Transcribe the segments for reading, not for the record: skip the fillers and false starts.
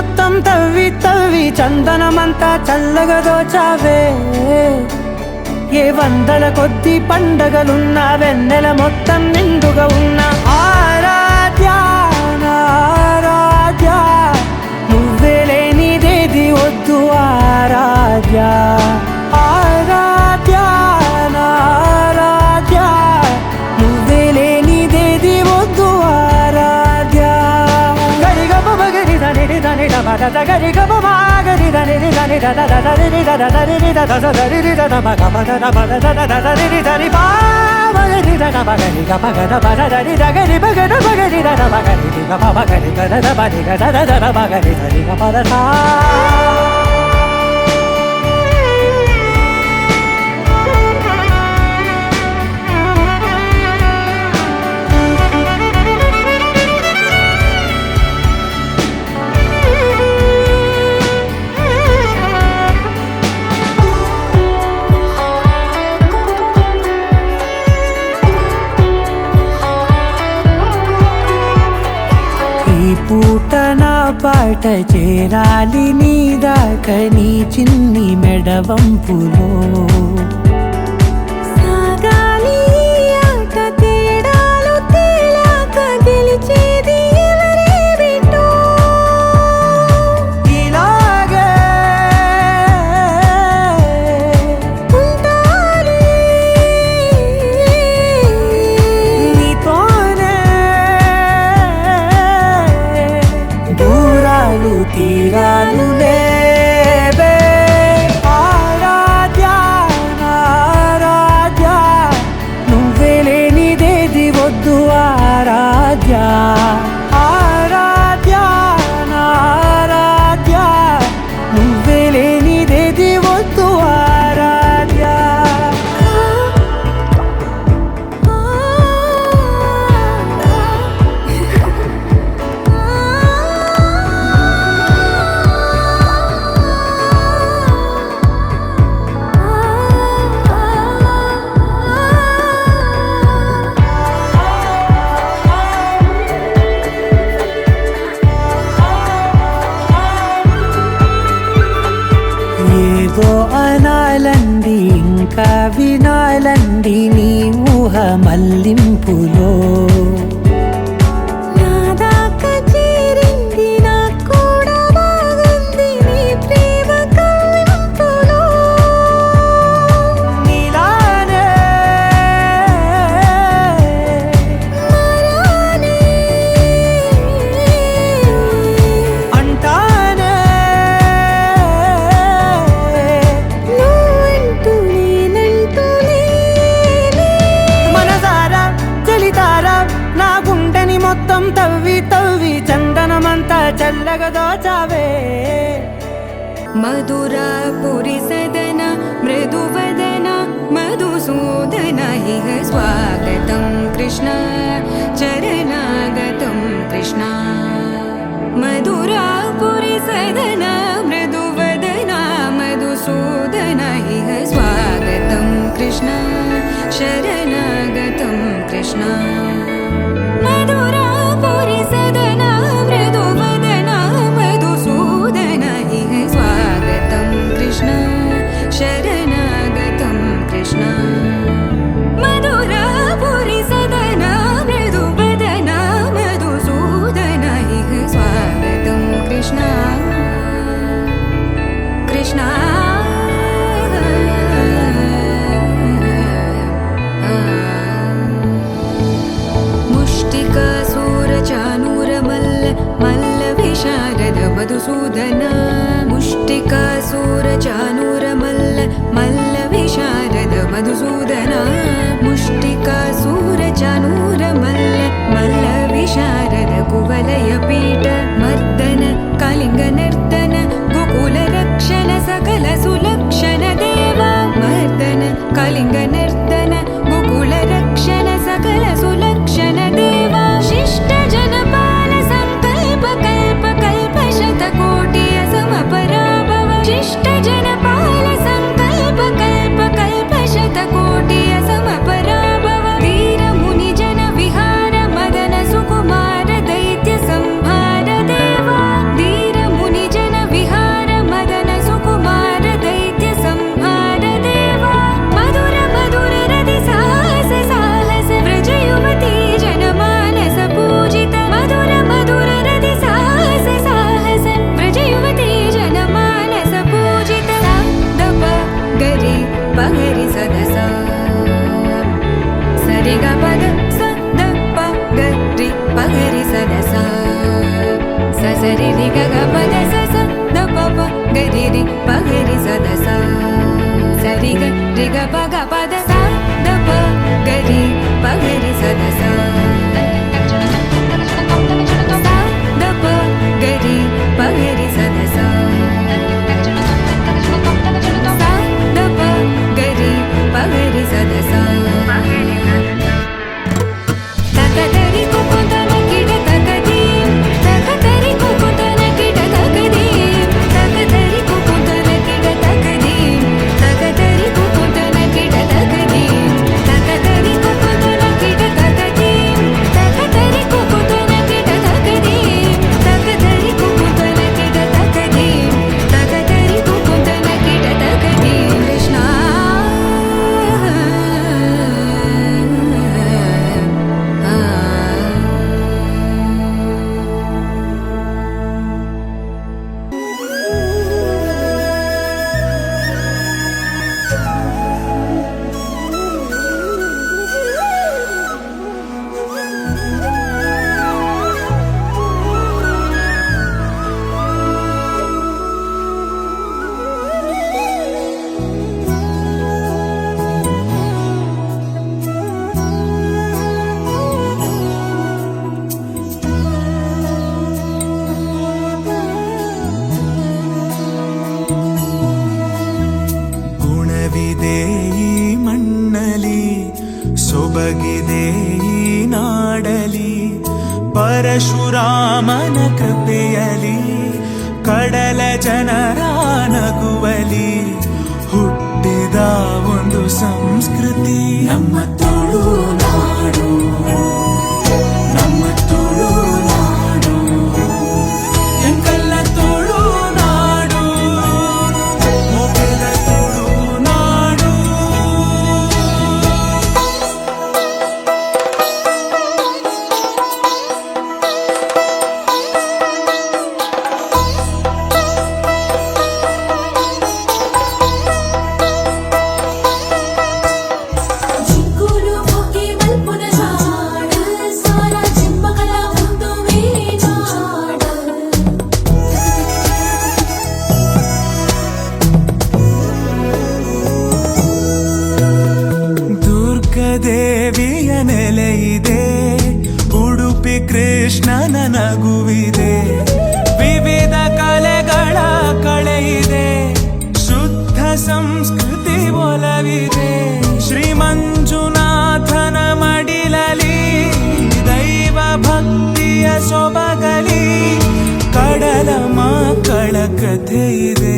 మొత్తం తవ్వి తవ్వి చందనమంతా చల్లగా దోచావే. ఏ వందల కొద్ది పండగలున్న వెన్నెల మొత్తం నిండుగా ఉన్న ఆరాధ్య నా ఆరాధ్య, నువ్వే లేనిదేది వద్దు ఆరాధ్య. ఆరాధ్య నా ఆరాధ్య, నువ్వే లేనిదేది వద్దు ఆరాధ్య. గరిగ బగరి దని దని డబద గరి గబ మాగరి దని దని దద దరి దద దరి దద దరి దద బగ బద బద దద దరి దరి బాగరి దద బగరి గ బగ బద దరి దగరి బగ బగరి దద బగరి గ బగరి గ దద బగరి గ దద దద బగరి దరి గ బద సా. ఈ పూట నా పాట చేరాలి నీ దాకా నీ చిన్ని మెడవంపులో. సాగాలి ఆట తేడాలు తేలాక గెలిచేది ఎవరే బిడ్డో. ఇలాగే ఉంటానే నీతోనే దూరాలు తీరాలు లేవే. ఆరాధ్య నా ఆరాధ్య, నువ్వే లేనిదేది వద్దు ఆరాధ్య. ఆరాధ్య నా ఆరాధ్య, నువ్వే లేనిదేది వద్దు ఆరాధ్య. ఏదో అనాలంది ఇంకా వినాలంది నీ ఊహ మల్లింపులో. నా దాకా చేరింది నాకు కూడా బాగుంది నీ ప్రేమ కవ్వింపులో. నీలానే మరానే అంటానే నువ్వంటూ నేనంటూ లేనే. మనసారా చలితారా నా గుండెని మొత్తం తవ్వి తవ్వి చందనమంతా చల్లగా దోచావే. మధురాపురి సదన మృదువదన మధుసూదన ఇహ స్వాగతం కృష్ణ చరణాగతం కృష్ణ. మధురాపురి సదన మృదువదన మధుసూదన ఇహ స్వాగతం కృష్ణ శరణాగతం కృష్ణ. మధురాపురి సదన మృదువదన మధుసూదన ఇహ స్వాగతం కృష్ణ శరణాగతం కృష్ణ. మధురాపురి సదన మృదువదన మధుసూదన ఇహ స్వాగతం కృష్ణ కృష్ణ. ముష్టికాసూరచానూరమల్ల మల్ల విశారద మధుసూదన. ముష్టికాసూరచానూరమల్ల మల్ల విశారద మధుసూదన. ముష్టికాసూరచానూరమల్ల మల్ల విశారద కువలయ పీఠ మర్దన కళింగ నర్దన గోకుల రక్షణ సకల సులక్షణ దేవా. మర్దన కళింగ నర్దన గోకుల రక్షణ సకల సులక్షణ దేవా. శిష్ట జనపాల సంకల్ప కల్ప కల్ప శతకోటి అసమ పరాభవ. శిష్ట Janapala ri ga pa da sa da pa ga ri pa ga ri sa da sa sa sa ri ri ga ga pa da sa sa da pa pa ga ri pa ga ri sa da sa sa ri ga pa da sa da pa ga ri pa ga ri sa da sa sa da pa ga ri pa ga ri sa da sa sa da pa ga ri pa ga ri sa da sa ta ka da ri ko ko da na ki da ta ka di ta ka da ri ko ko da na ki da ta ka di ta ka da ri ko ko da na ki da ta ka di ta ka da ri ko ko da na ki da ta ka di ta ka da ri ko ko da na ki da ta ka di ta ka da ri ko ko da na ki da ta ka di ta ka da ri ko ko da na ki da ta ka di ta ka da ri ko ko da na ki da ta ka di Krishna ಗುಣವಿದೆ ಈ ಮಣ್ಣಲಿ ಸೊಬಗಿದೆ ಈ ನಾಡಲಿ ಪರಶುರಾಮನ ಕೃಪೆಯಲಿ ಕಡಲ ಜನರ ನಗುವಲಿ ಹುಟ್ಟಿದ ಒಂದು ಸಂಸ್ಕೃತಿ ನಮ್ಮ ತುಳುನಾಡು ನಮ್ಮ ತುಳುನಾಡು ಎಂಕಲ್ಲ ತುಳುನಾಡು ಮೊಗದ ತುಳುನಾಡು ಜಿಂಗುಲು ಹೋಗಿ ಮಲ್ಪುನ ಜಾಡ ಸಾರ ಜಿಂಬಕಲ ಒಂದು ಮೇಜಾಡ ದುರ್ಗದೇವಿಯ ನೆಲೆಯಿದೆ ಉಡುಪಿ ಕೃಷ್ಣನ ನಗುವಿದೆ ವಿವಿಧ ಕಲೆಗಳ ಕಳೆಯಿದೆ ಶುದ್ಧ ಸಂಸ್ಕೃತಿ ಒಲವಿದೆ ಶ್ರೀ ಮಂಜುನಾಥನ ಮಡಿಲಲಿ ದೈವ ಭಕ್ತಿಯ ಸೊಬಗಲಿ ಕಡಲ ಮಕ್ಕಳ ಕಥೆ ಇದೆ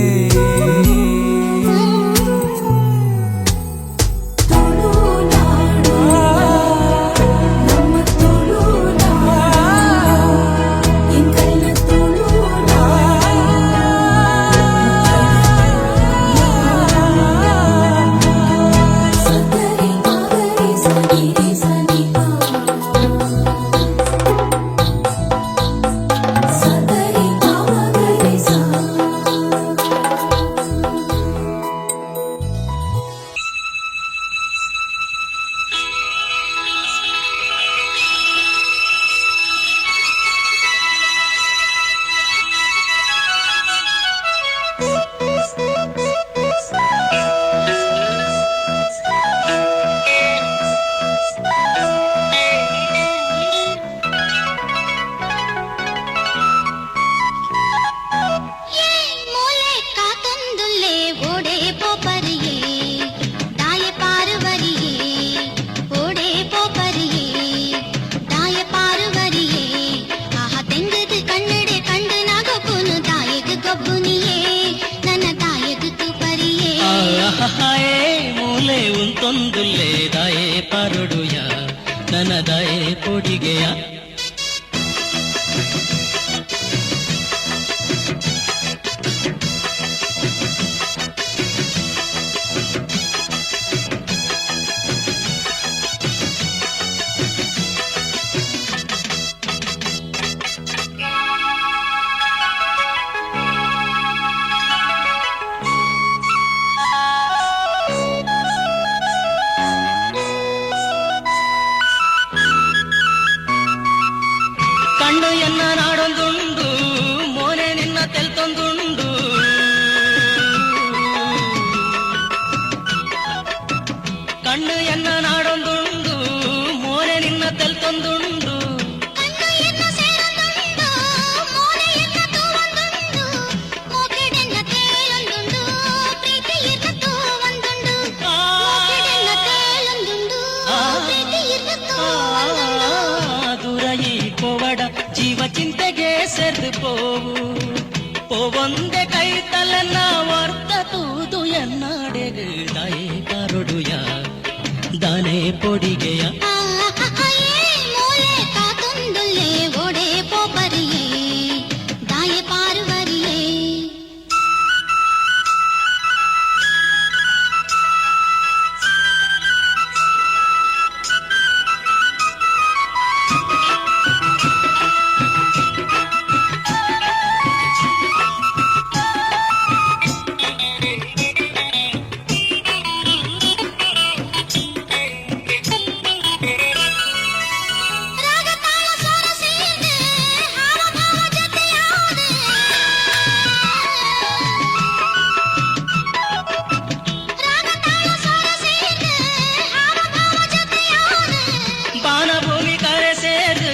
ತುಳುನಾಡು ನಮ್ಮ ತುಳುನಾಡು ಎಂಕಲ್ಲ ತುಳುನಾಡು ಸದರಿ ಮಗರಿ ಸನಿರಿ ಸನಿಪ ಸದರಿ ಮಗರಿ ಸಾ मोले कातंदुल्ले ओडे पोपरिये दाय पारवरिये ओडे पोपरिये दाय पारवरिये आहा तेंगद कन्नडे कंड नागपुनु दायग गब्बुनिये ನನ್ನ दायग ತುಪರಿಯೇ ಆಹಾಯೇ ಮೂಲೆ ಉಂತೊಂದುಲ್ಲೆ ದಾಯೆ ಪಾರೊಡುಯ ನನ್ನ ದಾಯೆ ಪೊಡಿಗೆಯ ಇರ್ಬೇಕು ದುರಯಿ ಪೋವಡ ಜೀವ ಚಿಂತೆಗೆ ಸೆರ್ದು ಪೋವು ಪೋವೊಂದೆ ಕೈ ತಲೆನ ವರ್ತ ತೂದು ಎನ್ನಾಡೆಗೆ ದಾಯೆ ಪಾರೊಡುಯ ದಾನೆ ಪೊಡಿಗೆಯ ಮೂಲೆ ಕಾತೊಂದುಲ್ಲೆ ಓಡೆ ಪೋಪರಿಯೇ ದಾಯೆ ಪಾರುವರಿಯೇ ರಾಗತಾಳ ಸ್ವರ ಸೇರ್ದೆ ಹಾವಭಾವ ಜೊತೆಯಾದೆ ರಾಗತಾಳ ಸ್ವರ ಸೇರ್ದೆ ಹಾವಭಾವ ಜೊತೆಯಾದೆ ಬಾನಭೂಮಿ ಕರೆ ಸೇರು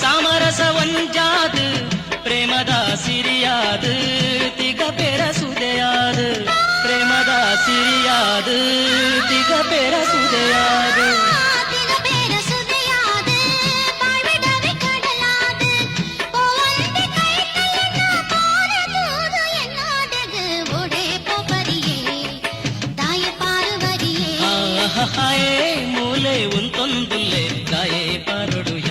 ಸಾಮರಸ ಒಂಜಾದು ಪ್ರೇಮದ ಸಿರಿಯಾದು ತಿಗ ಬೆರಸುದೆಯಾದು ಪ್ರೇಮದ ಸಿರಿಯಾದು ತಿಗ ಬೆರಸುದೆಯಾದು ತಿಗ ಬೆರಸುದೆಯಾದೆ ಬಾಳ್ವೆದವೆ ಕಡಲಾದೆ ಪೋವಂದೆ ಕೈ ಕೈಯನ್ನ ತೋರದೂದು ಎನ್ನಾಡೆಗೆ ಓಡೆ ಪೋಪರಿಯೇ ದಾಯೆ ಪಾರುವರಿಯೇ ಆಹಾಯೇ ಮೂಲೆ ಉಂತೊಂದುಲ್ಲೆ ದಾಯೆ ಪಾರೊಡುಯ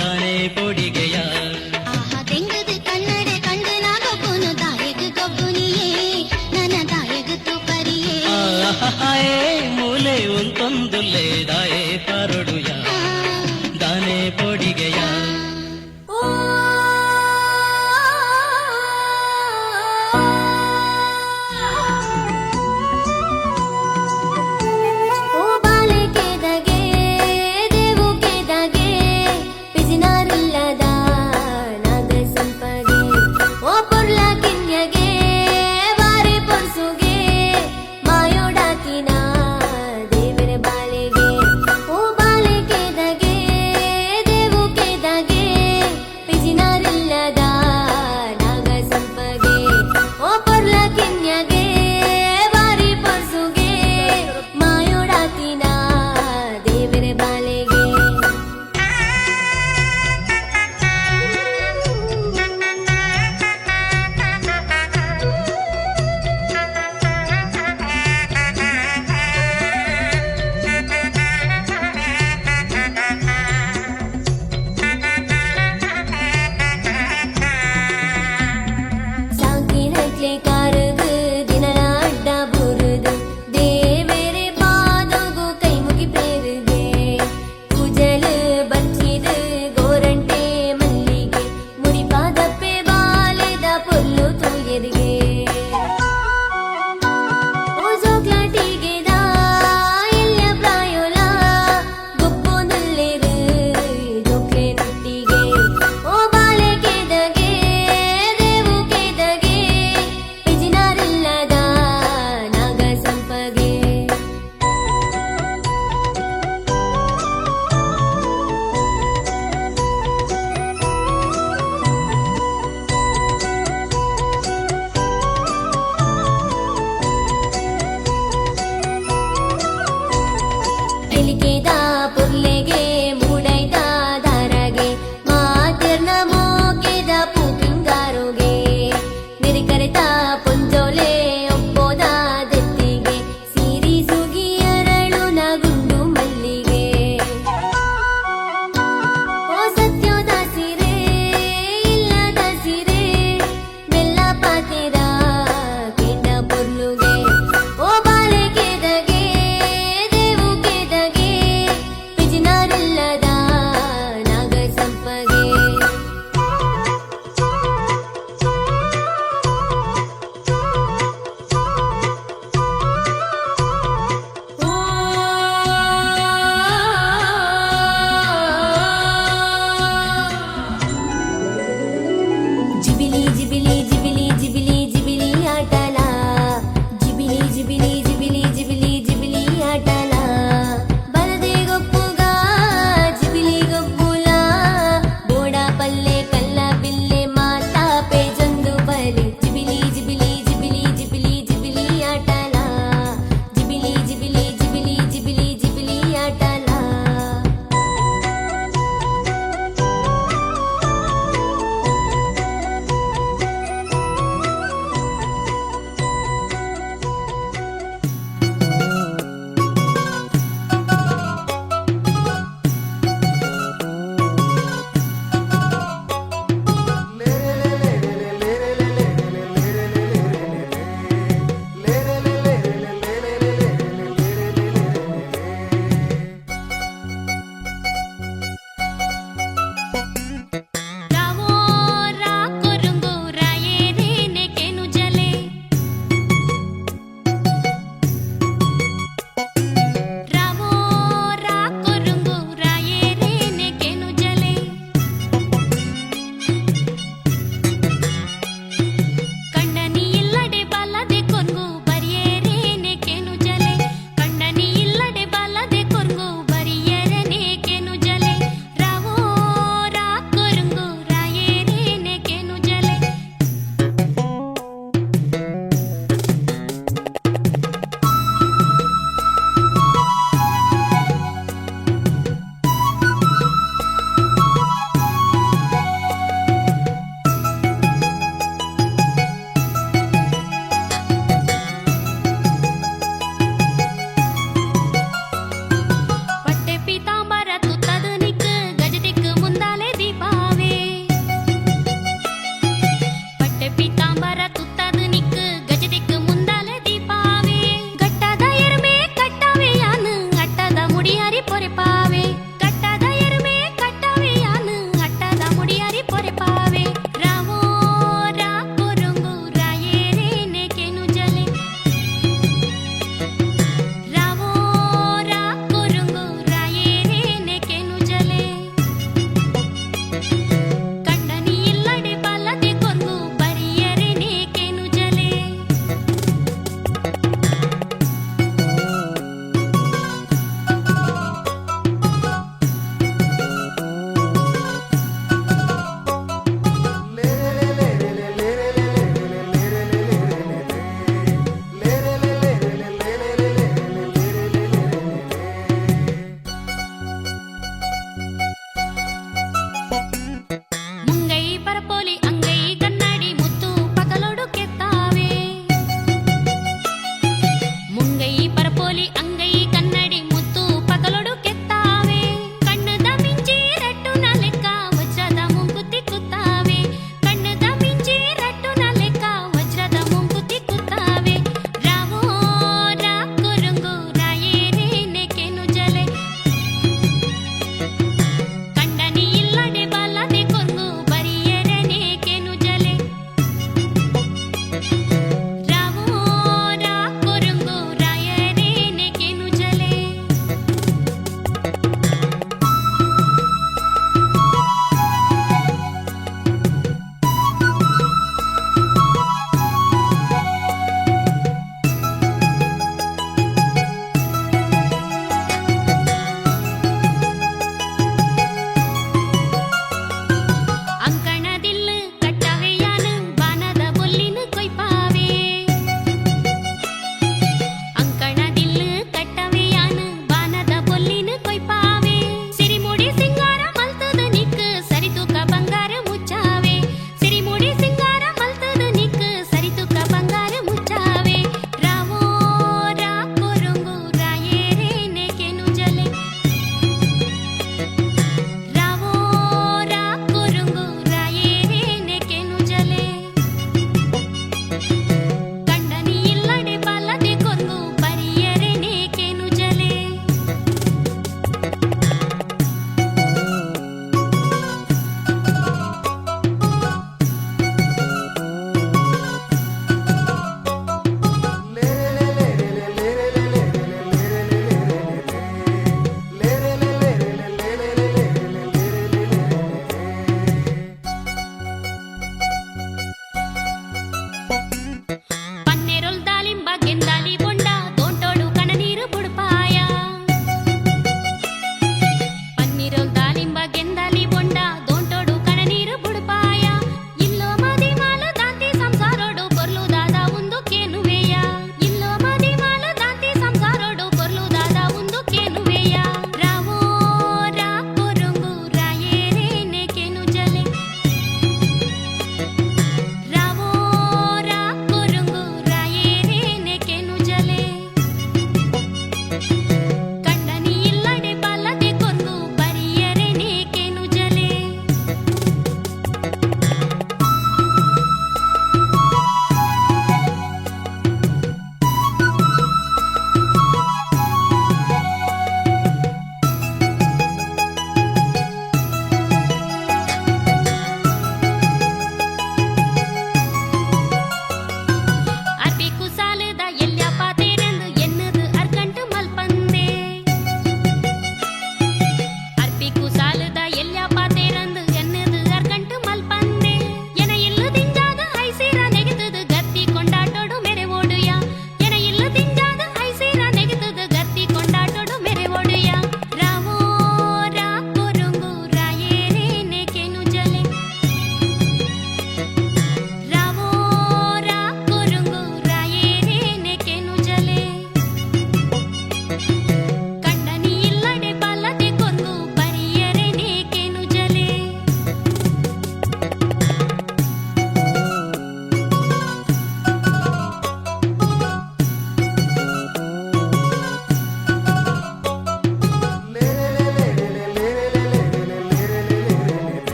ದಾನೆ ಪೊಡಿಗೆಯ ಆಹಾ ತೆಂಗದು ಕನ್ನಡೆ ಕಂಡು ನಾಗೊಬ್ಬನು ದಾಯಗ ಗೊಬ್ಬುನಿಯೇ ನನ್ನ ದಾಯಗ ತೂಪರಿಯೇ ಆಹಾಯೇ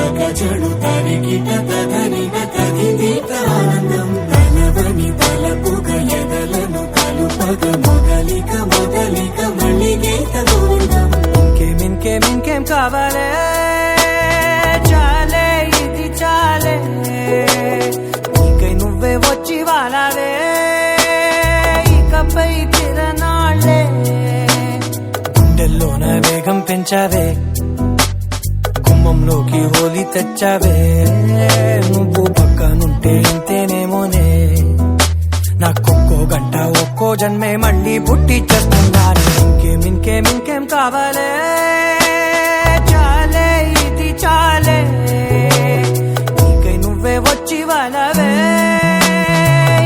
తగజడు తరిగిట తగనిన తగిదీత ఆనందం తలవని తలపుగ ఎదలను కలుపగ మొదలిక మళ్ళీ గీత గోవిందం ఇంకేం కావాలే చాలే ఇది చాలే నీకై నువ్వే వచ్చి వాలావే ఇకపై తిరనాళ్ళే గుండెల్లోన వేగం పెంచావే గుమ్మంలోకి హోలీ తెచ్చావే నువ్వు పక్కనుంటే ఇంతేనేమోనే నాకొక్కో గంట ఒక్కో జన్మే మళ్ళీ పుట్టి చేస్తున్నాను ఇంకేం కావాలే చాలే ఇది చాలే నీకై నువ్వే వచ్చి వాలవే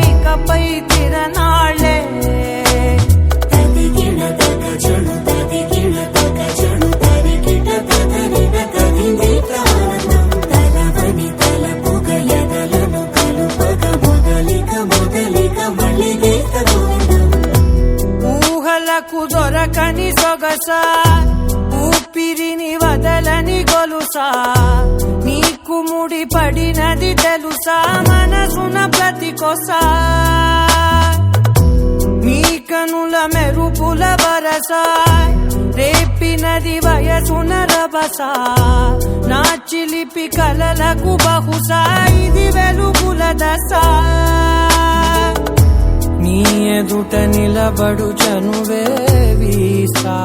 ఇకపై తిరనాళ్ళే తదిగిన తగజడు తరిగిట తగనిన తగిదీత ఆనందం తలవని తలపుగ ఎదలను కలుపగ మొదలిక మళ్ళీ గీత గోవిందం ఊహలకు దొరకని సొగస ఊపిరిని వదలని గొలుసా నీకు ముడి పడినది తెలుసా మనసున ప్రతి కొసా నీ కనుల మెరుపుల వరస రేపినది వయసున రభస నా చిలిపి కలలకు బహుశా ఇది వెలుగుల దశ నీ ఎదుట నిలబడు చనువే వీసా